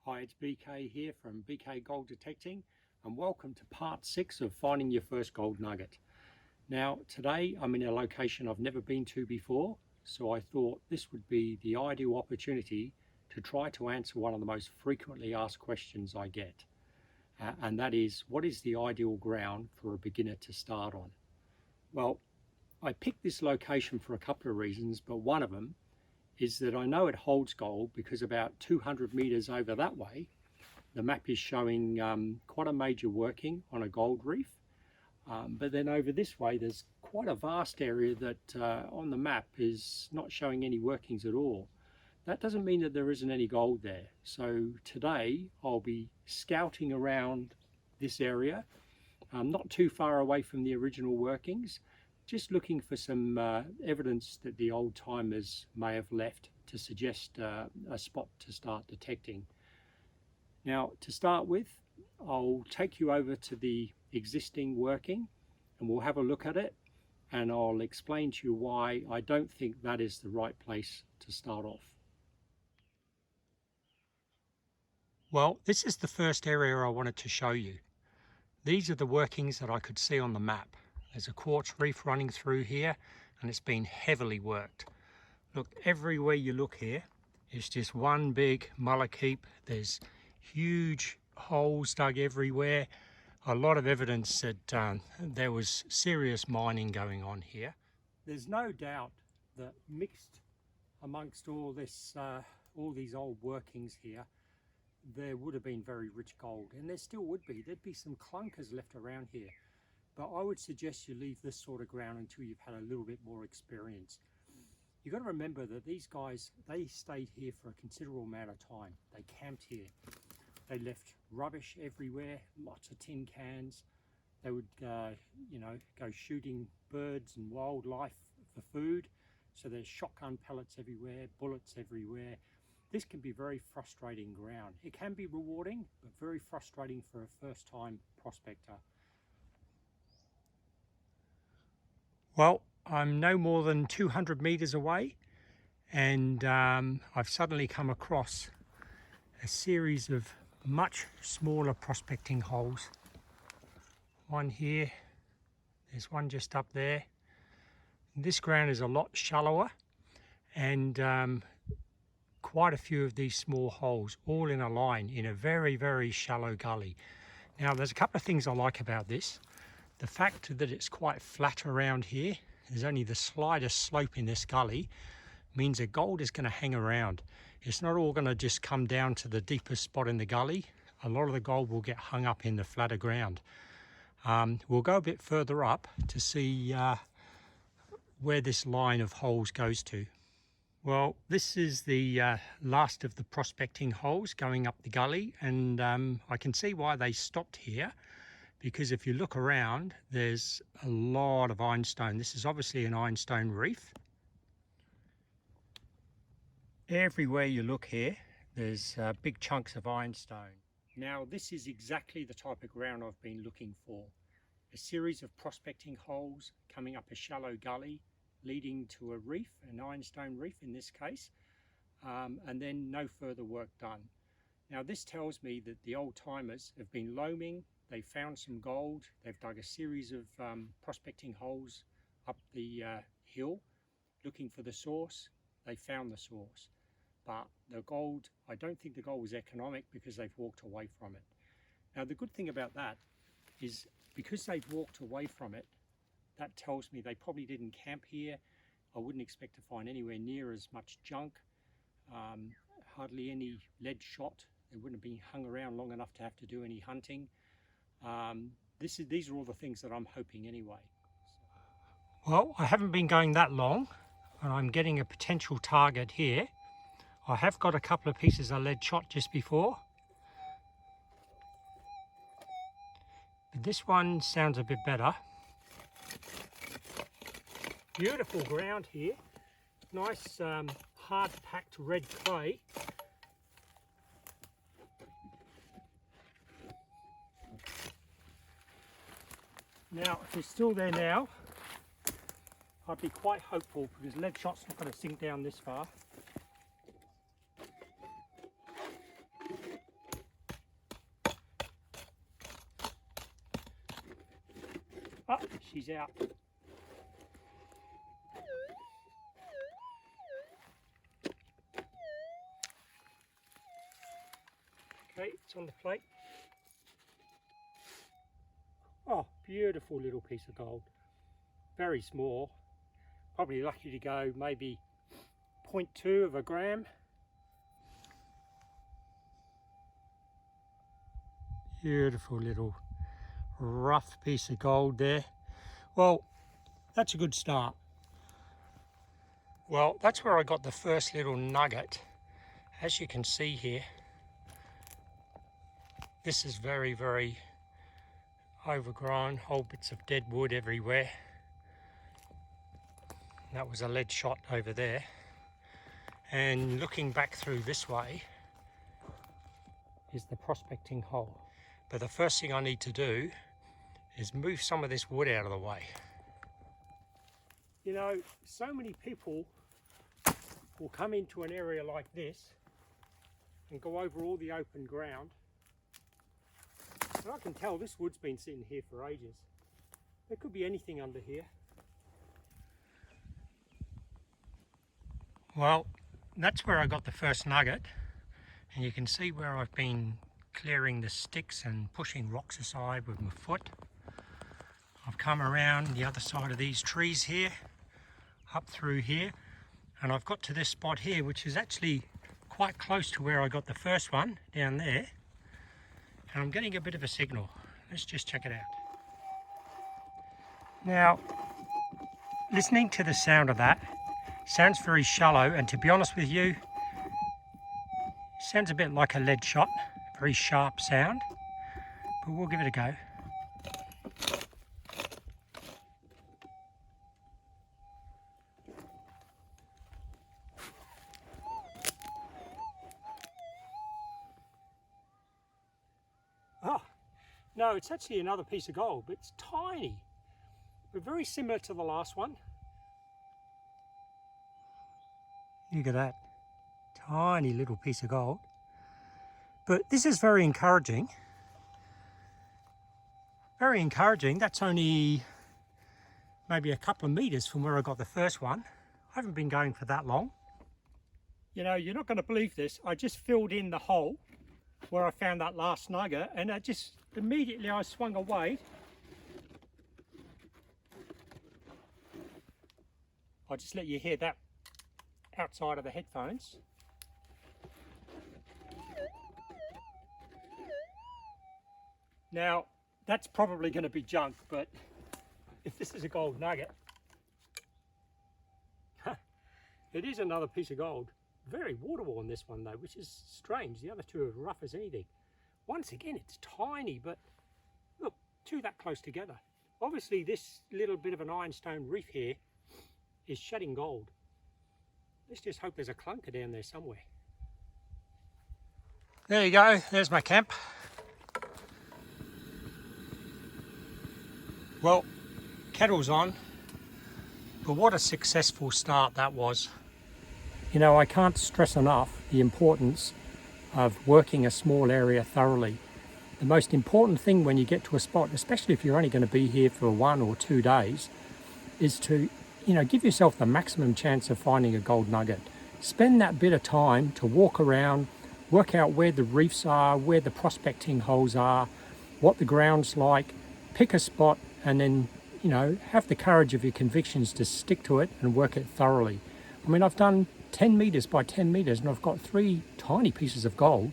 Hi, it's BK here from BK Gold Detecting, and welcome to part 6 of finding your first gold nugget. Now today I'm in a location I've never been to before, so I thought this would be the ideal opportunity to try to answer one of the most frequently asked questions I get, and that is, what is the ideal ground for a beginner to start on? Well, I picked this location for a couple of reasons, but one of them is that I know it holds gold because about 200 meters over that way, the map is showing quite a major working on a gold reef. But then over this way, there's quite a vast area that on the map is not showing any workings at all. That doesn't mean that there isn't any gold there. So today I'll be scouting around this area, not too far away from the original workings, just looking for some evidence that the old timers may have left to suggest a spot to start detecting. Now, to start with, I'll take you over to the existing working and we'll have a look at it, and I'll explain to you why I don't think that is the right place to start off. Well, this is the first area I wanted to show you. These are the workings that I could see on the map. There's a quartz reef running through here and it's been heavily worked. Look, everywhere you look here is just one big mullock heap. There's huge holes dug everywhere. A lot of evidence that there was serious mining going on here. There's no doubt that mixed amongst all these old workings here, there would have been very rich gold, and there still would be. There'd be some clunkers left around here. But I would suggest you leave this sort of ground until you've had a little bit more experience. You've got to remember that these guys, they stayed here for a considerable amount of time. They camped here. They left rubbish everywhere, lots of tin cans. They would, go shooting birds and wildlife for food. So there's shotgun pellets everywhere, bullets everywhere. This can be very frustrating ground. It can be rewarding, but very frustrating for a first-time prospector. Well, I'm no more than 200 meters away, and I've suddenly come across a series of much smaller prospecting holes. One here, there's one just up there. This ground is a lot shallower, and quite a few of these small holes, all in a line in a very, very shallow gully. Now, there's a couple of things I like about this. The fact that it's quite flat around here, there's only the slightest slope in this gully, means that gold is going to hang around. It's not all going to just come down to the deepest spot in the gully. A lot of the gold will get hung up in the flatter ground. We'll go a bit further up to see where this line of holes goes to. Well, this is the last of the prospecting holes going up the gully, and I can see why they stopped here. Because if you look around, there's a lot of ironstone. This is obviously an ironstone reef. Everywhere you look here, there's big chunks of ironstone. Now, this is exactly the type of ground I've been looking for. A series of prospecting holes coming up a shallow gully, leading to a reef, an ironstone reef in this case, and then no further work done. Now, this tells me that the old timers have been loaming. They found some gold. They've dug a series of prospecting holes up the hill looking for the source. They found the source, but the gold, I don't think the gold was economic because they've walked away from it. Now, the good thing about that is because they've walked away from it, that tells me they probably didn't camp here. I wouldn't expect to find anywhere near as much junk, hardly any lead shot. They wouldn't have been hung around long enough to have to do any hunting. These are all the things that I'm hoping anyway. Well, I haven't been going that long, and I'm getting a potential target here. I have got a couple of pieces of lead shot just before, but this one sounds a bit better. Beautiful ground here, nice hard packed red clay. Now, if it's still there now, I'd be quite hopeful because lead shot's not going to sink down this far. she's out. Okay, it's on the plate. Oh, beautiful little piece of gold. Very small. Probably lucky to go maybe 0.2 of a gram. Beautiful little rough piece of gold there. Well, that's a good start. Well, that's where I got the first little nugget. As you can see here, this is very, very overgrown, whole bits of dead wood everywhere. That was a lead shot over there. And looking back through this way is the prospecting hole. But the first thing I need to do is move some of this wood out of the way. You know, so many people will come into an area like this and go over all the open ground. And I can tell this wood's been sitting here for ages. There could be anything under here. Well, that's where I got the first nugget. And you can see where I've been clearing the sticks and pushing rocks aside with my foot. I've come around the other side of these trees here, up through here, and I've got to this spot here, which is actually quite close to where I got the first one, down there. And I'm getting a bit of a signal. Let's just check it out. Now, listening to the sound of that, sounds very shallow, and to be honest with you, sounds a bit like a lead shot, very sharp sound, but we'll give it a go. Oh, no, it's actually another piece of gold, but it's tiny, but very similar to the last one. Look at that. Tiny little piece of gold. But this is very encouraging. Very encouraging. That's only maybe a couple of meters from where I got the first one. I haven't been going for that long. You know, you're not going to believe this. I just filled in the hole where I found that last nugget, and I just immediately I swung away. I'll just let you hear that outside of the headphones. Now, that's probably going to be junk, but if this is a gold nugget, it is another piece of gold. Very waterworn this one though, which is strange. The other two are rough as anything. Once again, it's tiny, but look, two that close together. Obviously, this little bit of an ironstone reef here is shedding gold. Let's just hope there's a clunker down there somewhere. There you go, there's my camp. Well, kettle's on, but what a successful start that was. You know, I can't stress enough the importance of working a small area thoroughly. The most important thing when you get to a spot, especially if you're only going to be here for 1 or 2 days, is to, you know, give yourself the maximum chance of finding a gold nugget. Spend that bit of time to walk around, work out where the reefs are, where the prospecting holes are, what the ground's like, pick a spot, and then, you know, have the courage of your convictions to stick to it and work it thoroughly. I mean, I've done 10 meters by 10 meters and I've got 3 tiny pieces of gold,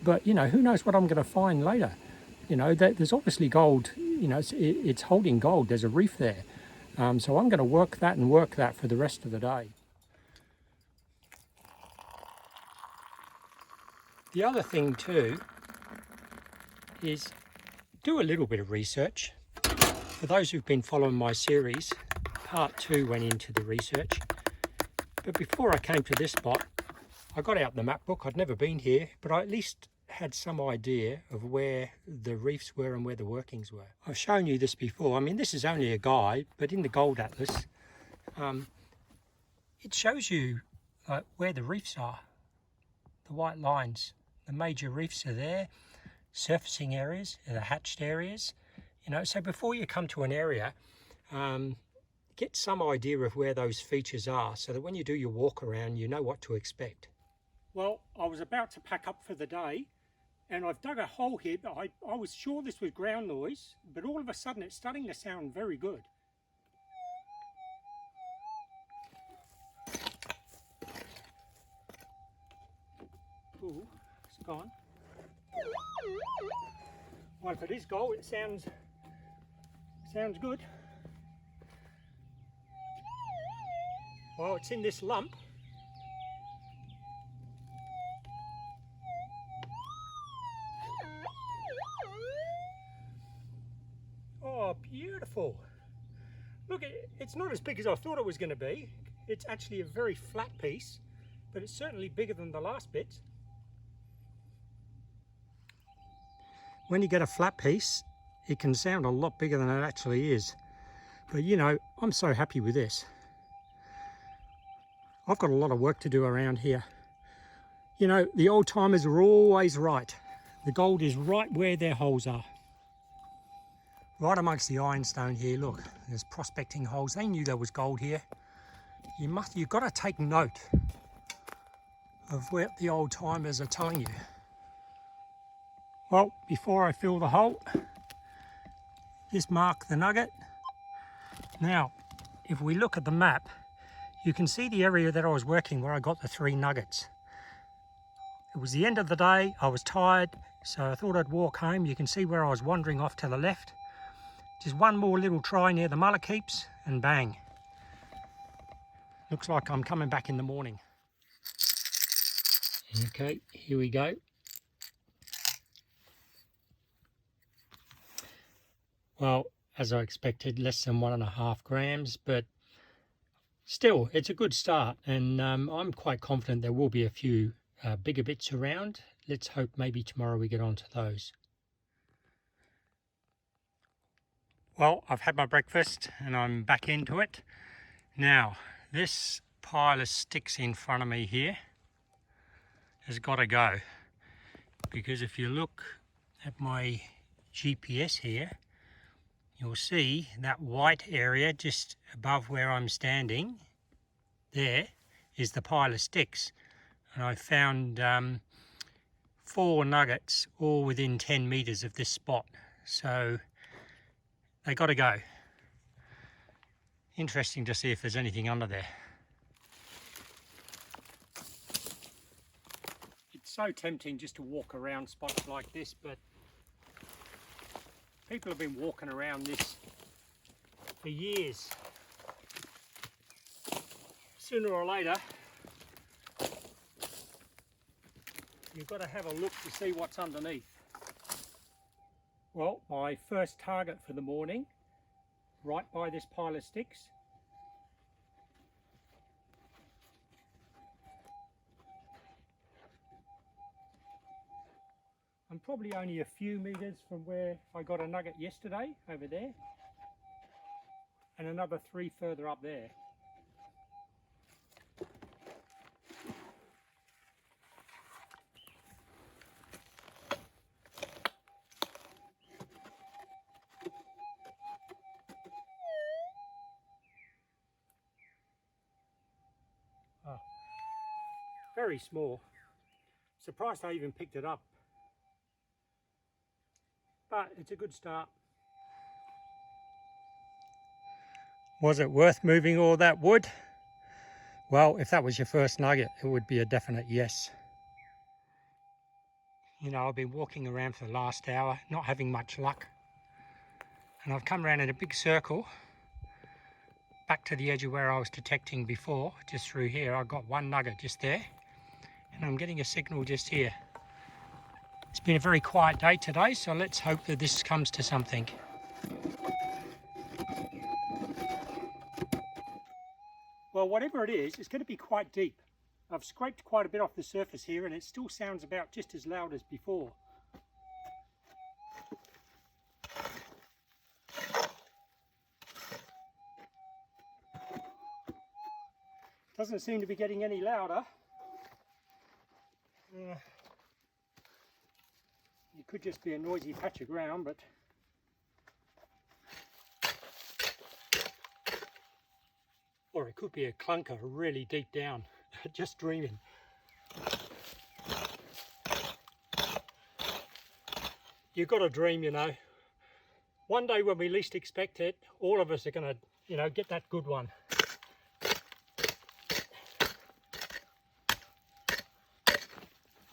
but, you know, who knows what I'm going to find later. You know, there's obviously gold, you know, it's holding gold, there's a reef there. So I'm going to work that for the rest of the day. The other thing too is do a little bit of research. For those who've been following my series, part 2 went into the research. But before I came to this spot, I got out the map book. I'd never been here, but I at least had some idea of where the reefs were and where the workings were. I've shown you this before. I mean, this is only a guide, but in the Gold Atlas, it shows you where the reefs are, the white lines. The major reefs are there, surfacing areas, the hatched areas. You know, so before you come to an area, get some idea of where those features are so that when you do your walk around, you know what to expect. Well, I was about to pack up for the day and I've dug a hole here, but I was sure this was ground noise, but all of a sudden it's starting to sound very good. Ooh, it's gone. Well, if it is gold, it sounds good. Well, it's in this lump. Oh, beautiful. Look, it's not as big as I thought it was going to be. It's actually a very flat piece, but it's certainly bigger than the last bit. When you get a flat piece, it can sound a lot bigger than it actually is. But you know, I'm so happy with this. I've got a lot of work to do around here. You know, the old timers are always right. The gold is right where their holes are. Right amongst the ironstone here, look, there's prospecting holes. They knew there was gold here. You've got to take note of what the old timers are telling you. Well, before I fill the hole, just mark the nugget. Now, if we look at the map, you can see the area that I was working where I got the 3 nuggets. It was the end of the day, I was tired, so I thought I'd walk home. You can see where I was wandering off to the left. Just one more little try near the mullet keeps and bang. Looks like I'm coming back in the morning. Okay, here we go. Well, as I expected, less than 1.5 grams, but still, it's a good start, and I'm quite confident there will be a few bigger bits around. Let's hope maybe tomorrow we get onto those. Well, I've had my breakfast and I'm back into it. Now, this pile of sticks in front of me here has got to go, because if you look at my GPS here, you'll see that white area just above where I'm standing. There is the pile of sticks, and I found 4 nuggets all within 10 meters of this spot, so they got to go. Interesting to see if there's anything under there. It's so tempting just to walk around spots like this, but people have been walking around this for years. Sooner or later, you've got to have a look to see what's underneath. Well, my first target for the morning, right by this pile of sticks. I'm probably only a few meters from where I got a nugget yesterday, over there, and another 3 further up there. Oh, very small. Surprised I even picked it up. But it's a good start. Was it worth moving all that wood? Well, if that was your first nugget, it would be a definite yes. You know, I've been walking around for the last hour, not having much luck. And I've come around in a big circle, back to the edge of where I was detecting before, just through here. I got 1 nugget just there, and I'm getting a signal just here. It's been a very quiet day today, so let's hope that this comes to something. Well, whatever it is, it's going to be quite deep. I've scraped quite a bit off the surface here, and it still sounds about just as loud as before. Doesn't seem to be getting any louder. It could just be a noisy patch of ground, but or it could be a clunker really deep down. Just dreaming. You've got to dream, you know. One day when we least expect it, all of us are going to, you know, get that good one.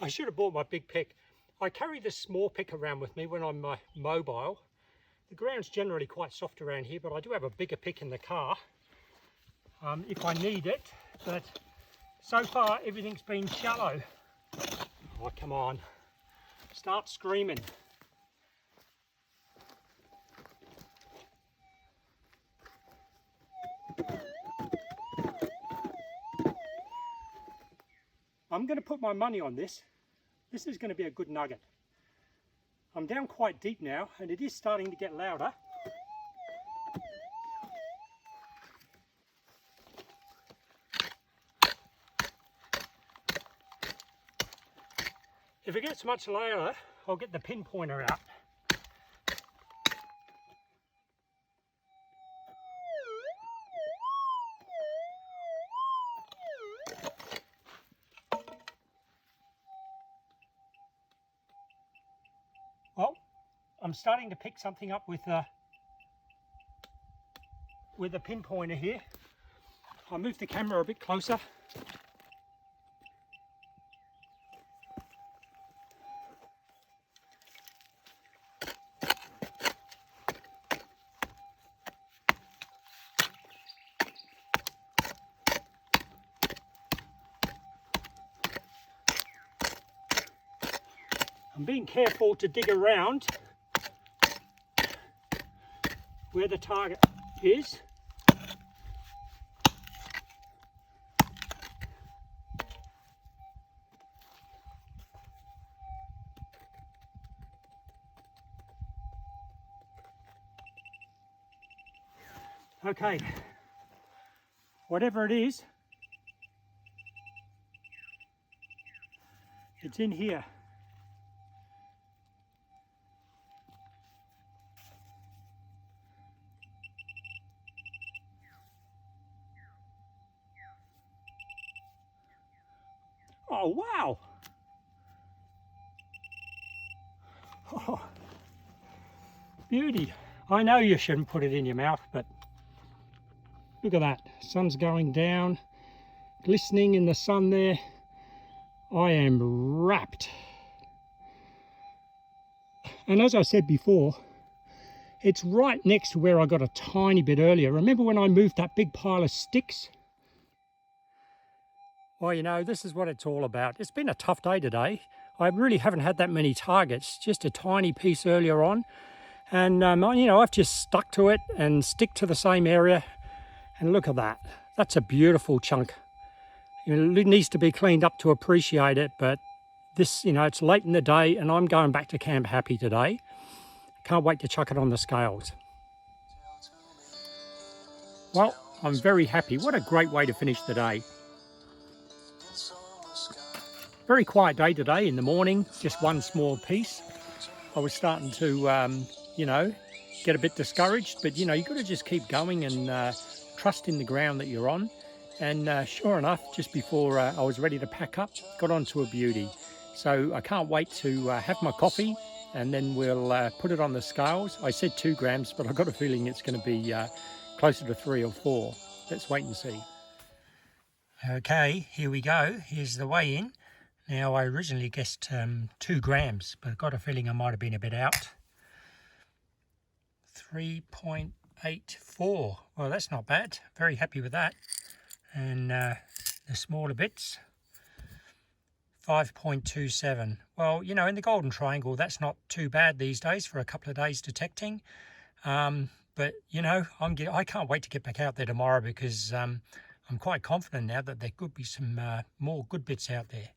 I should have bought my big pick. I carry this small pick around with me when I'm mobile. The ground's generally quite soft around here, but I do have a bigger pick in the car if I need it. But so far everything's been shallow. Oh, come on. Start screaming. I'm going to put my money on this. This is going to be a good nugget. I'm down quite deep now and it is starting to get louder. If it gets much louder, I'll get the pinpointer out. Well, I'm starting to pick something up with a pinpointer here. I'll move the camera a bit closer. I'm being careful to dig around where the target is. Okay, whatever it is, it's in here. Oh, wow. Oh, beauty. I know you shouldn't put it in your mouth, but look at that. Sun's going down, glistening in the sun there. I am wrapped. And as I said before, it's right next to where I got a tiny bit earlier. Remember when I moved that big pile of sticks? Well, you know, this is what it's all about. It's been a tough day today. I really haven't had that many targets, just a tiny piece earlier on. And, you know, I've just stuck to it and stick to the same area. And look at that. That's a beautiful chunk. It needs to be cleaned up to appreciate it, but this, you know, it's late in the day and I'm going back to camp happy today. Can't wait to chuck it on the scales. Well, I'm very happy. What a great way to finish the day. Very quiet day today in the morning, just one small piece. I was starting to, you know, get a bit discouraged, but, you know, you've got to just keep going and trust in the ground that you're on. And sure enough, just before I was ready to pack up, got onto a beauty. So I can't wait to have my coffee and then we'll put it on the scales. I said 2 grams, but I've got a feeling it's going to be closer to 3 or 4. Let's wait and see. Okay, here we go. Here's the weigh-in. Now, I originally guessed 2 grams, but I've got a feeling I might have been a bit out. 3.84. Well, that's not bad. Very happy with that. And the smaller bits, 5.27. Well, you know, in the Golden Triangle, that's not too bad these days for a couple of days detecting. But, you know, I can't wait to get back out there tomorrow because I'm quite confident now that there could be some more good bits out there.